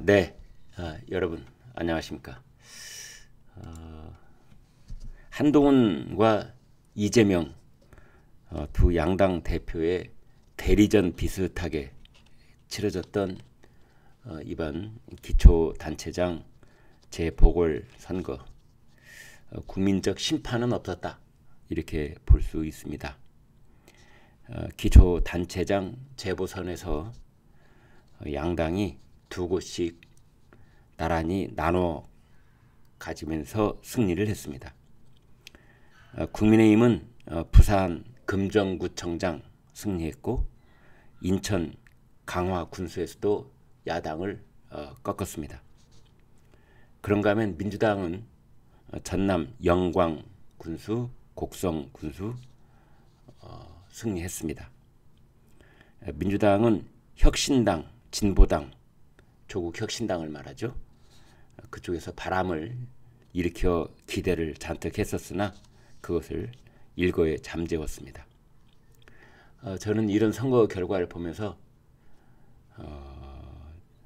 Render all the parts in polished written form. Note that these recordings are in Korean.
네. 여러분 안녕하십니까? 한동훈과 이재명 두 양당 대표의 대리전 비슷하게 치러졌던 이번 기초단체장 재보궐선거, 국민적 심판은 없었다, 이렇게 볼 수 있습니다. 기초단체장 재보선에서 양당이 두 곳씩 나란히 나눠 가지면서 승리를 했습니다. 국민의힘은 부산 금정구청장 승리했고, 인천 강화군수에서도 야당을 꺾었습니다. 그런가 하면 민주당은 전남 영광군수, 곡성군수 승리했습니다. 민주당은 혁신당, 진보당, 조국 혁신당을 말하죠. 그쪽에서 바람을 일으켜 기대를 잔뜩 했었으나 그것을 일거에 잠재웠습니다. 저는 이런 선거 결과를 보면서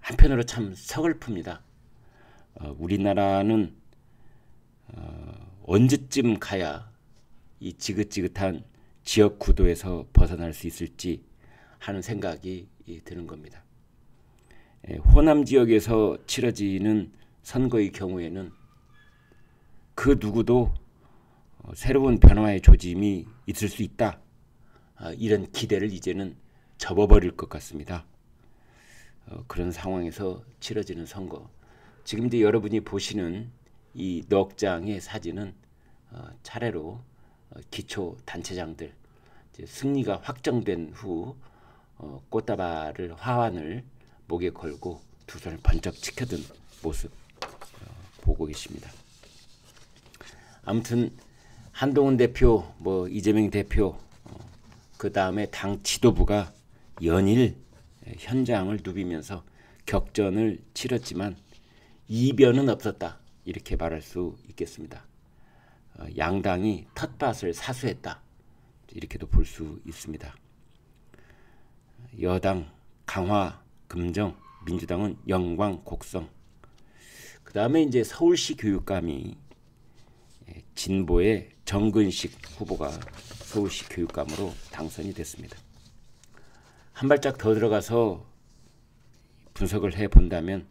한편으로 참 서글픕니다. 우리나라는 언제쯤 가야 이 지긋지긋한 지역 구도에서 벗어날 수 있을지 하는 생각이 드는 겁니다. 호남 지역에서 치러지는 선거의 경우에는 그 누구도 새로운 변화의 조짐이 있을 수 있다, 이런 기대를 이제는 접어버릴 것 같습니다. 그런 상황에서 치러지는 선거, 지금 이제 여러분이 보시는 이 넉장의 사진은 차례로 기초 단체장들 승리가 확정된 후 꽃다발을, 화환을 목에 걸고 두 손을 번쩍 치켜든 모습 보고 계십니다. 아무튼 한동훈 대표, 이재명 대표, 그 다음에 당 지도부가 연일 현장을 누비면서 격전을 치렀지만 이변은 없었다, 이렇게 말할 수 있겠습니다. 양당이 텃밭을 사수했다, 이렇게도 볼 수 있습니다. 여당 강화, 금정, 민주당은 영광, 곡성, 그 다음에 이제 서울시 교육감이 진보의 정근식 후보가 서울시 교육감으로 당선이 됐습니다. 한 발짝 더 들어가서 분석을 해본다면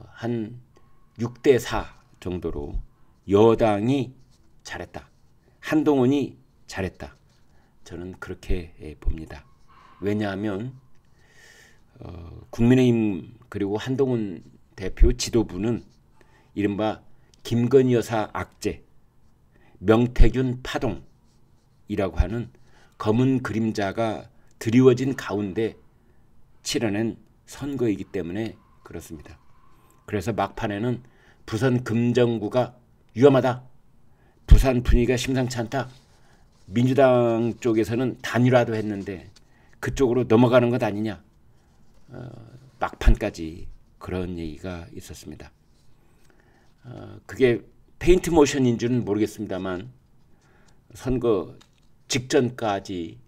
한 6대4 정도로 여당이 잘했다, 한동훈이 잘했다, 저는 그렇게 봅니다. 왜냐하면 국민의힘 그리고 한동훈 대표 지도부는 이른바 김건희 여사 악재, 명태균 파동이라고 하는 검은 그림자가 드리워진 가운데 치러낸 선거이기 때문에 그렇습니다. 그래서 막판에는 부산 금정구가 위험하다, 부산 분위기가 심상치 않다, 민주당 쪽에서는 단일화도 했는데 그쪽으로 넘어가는 것 아니냐, 막판까지 그런 얘기가 있었습니다. 그게 페인트 모션인 줄은 모르겠습니다만 선거 직전까지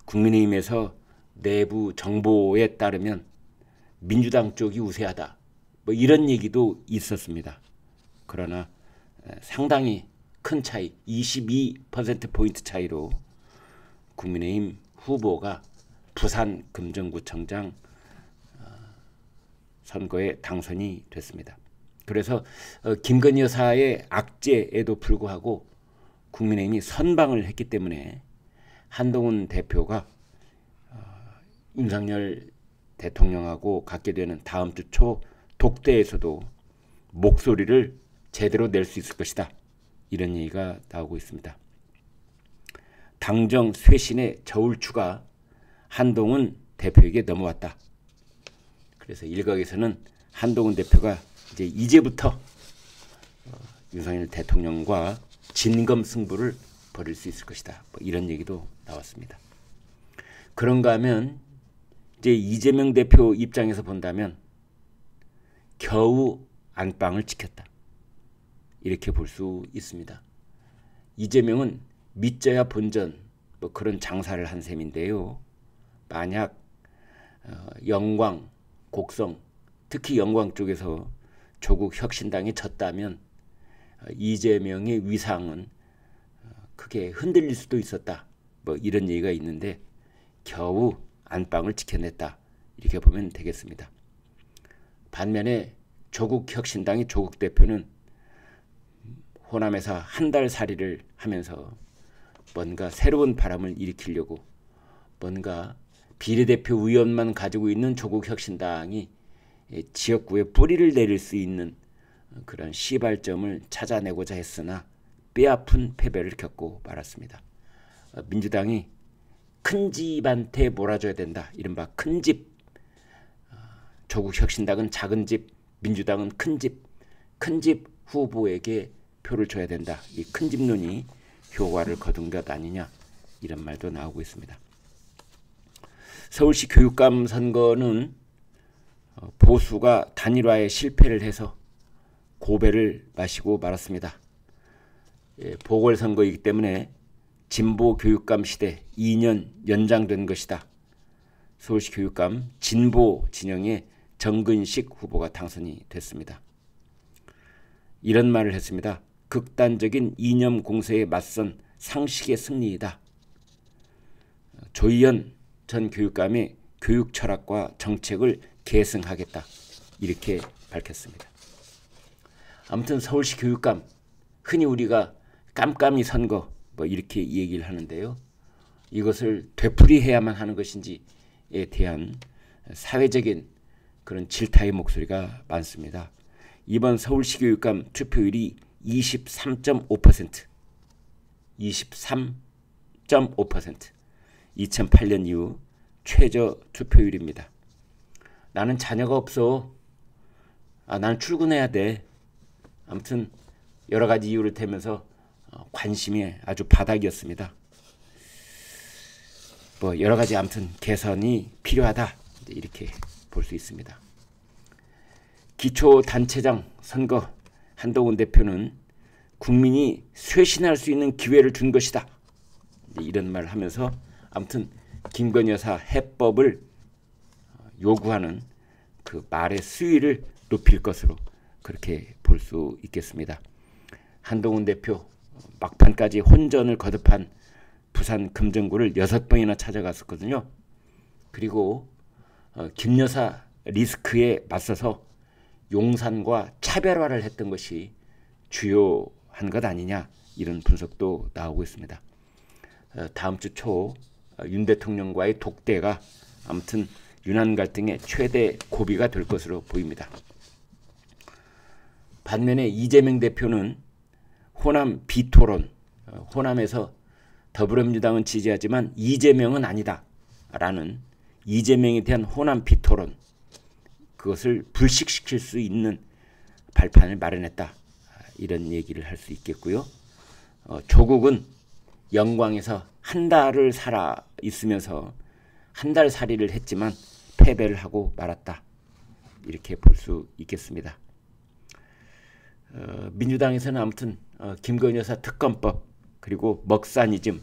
국민의힘에서 내부 정보에 따르면 민주당 쪽이 우세하다, 이런 얘기도 있었습니다. 그러나 상당히 큰 차이, 22%포인트 차이로 국민의힘 후보가 부산 금정구청장 선거에 당선이 됐습니다. 그래서 김건희 여사의 악재에도 불구하고 국민의힘이 선방을 했기 때문에 한동훈 대표가 윤석열 대통령하고 갖게 되는 다음 주 초 독대에서도 목소리를 제대로 낼 수 있을 것이다, 이런 얘기가 나오고 있습니다. 당정 쇄신의 저울추가 한동훈 대표에게 넘어왔다. 그래서 일각에서는 한동훈 대표가 이제부터 윤석열 대통령과 진검승부를 벌일 수 있을 것이다, 이런 얘기도 나왔습니다. 그런가 하면 이제 이재명 대표 입장에서 본다면 겨우 안방을 지켰다, 이렇게 볼 수 있습니다. 이재명은 믿져야 본전, 그런 장사를 한 셈인데요. 만약 영광, 곡성, 특히 영광 쪽에서 조국 혁신당이 졌다면 이재명의 위상은 크게 흔들릴 수도 있었다. 뭐 이런 얘기가 있는데 겨우 안방을 지켜냈다. 이렇게 보면 되겠습니다. 반면에 조국 혁신당의 조국 대표는 호남에서 한 달 살이를 하면서 뭔가 새로운 바람을 일으키려고 뭔가 비례대표 의원만 가지고 있는 조국 혁신당이 지역구에 뿌리를 내릴 수 있는 그런 시발점을 찾아내고자 했으나 뼈아픈 패배를 겪고 말았습니다. 민주당이 큰 집한테 몰아줘야 된다. 이른바 큰 집. 조국 혁신당은 작은 집, 민주당은 큰 집. 큰 집 후보에게 표를 줘야 된다. 이 큰 집론이 효과를 거둔 것 아니냐. 이런 말도 나오고 있습니다. 서울시 교육감 선거는 보수가 단일화에 실패를 해서 고배를 마시고 말았습니다. 보궐선거이기 때문에 진보 교육감 시대 2년 연장된 것이다. 서울시 교육감 진보 진영의 정근식 후보가 당선이 됐습니다. 이런 말을 했습니다. 극단적인 이념 공세에 맞선 상식의 승리이다. 조희연 전 교육감의 교육 철학과 정책을 계승하겠다. 이렇게 밝혔습니다. 아무튼 서울시 교육감, 흔히 우리가 깜깜이 선거 뭐 이렇게 얘기를 하는데요. 이것을 되풀이해야만 하는 것인지에 대한 사회적인 그런 질타의 목소리가 많습니다. 이번 서울시 교육감 투표율이 23.5%, 2008년 이후 최저 투표율입니다. 나는 자녀가 없어. 나는 출근해야 돼. 아무튼 여러 가지 이유를 대면서 관심이 아주 바닥이었습니다. 뭐 여러 가지 아무튼 개선이 필요하다. 이렇게 볼 수 있습니다. 기초단체장 선거 한동훈 대표는 국민이 쇄신할 수 있는 기회를 준 것이다. 이런 말을 하면서 아무튼 김건희 여사 해법을 요구하는 그 말의 수위를 높일 것으로 그렇게 볼 수 있겠습니다. 한동훈 대표 막판까지 혼전을 거듭한 부산 금정구를 6번이나 찾아갔었거든요. 그리고 김 여사 리스크에 맞서서 용산과 차별화를 했던 것이 주요한 것 아니냐 이런 분석도 나오고 있습니다. 다음 주 초 윤 대통령과의 독대가 아무튼 윤한 갈등의 최대 고비가 될 것으로 보입니다. 반면에 이재명 대표는 호남 비토론, 호남에서 더불어민주당은 지지하지만 이재명은 아니다 라는 이재명에 대한 호남 비토론, 그것을 불식시킬 수 있는 발판을 마련했다. 이런 얘기를 할 수 있겠고요. 조국은 영광에서 한 달을 살아 있으면서 한 달 살이를 했지만 패배를 하고 말았다. 이렇게 볼 수 있겠습니다. 민주당에서는 아무튼 김건희 여사 특검법 그리고 먹사니즘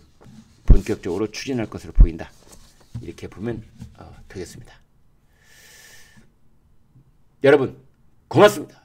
본격적으로 추진할 것으로 보인다. 이렇게 보면 되겠습니다. 여러분 고맙습니다.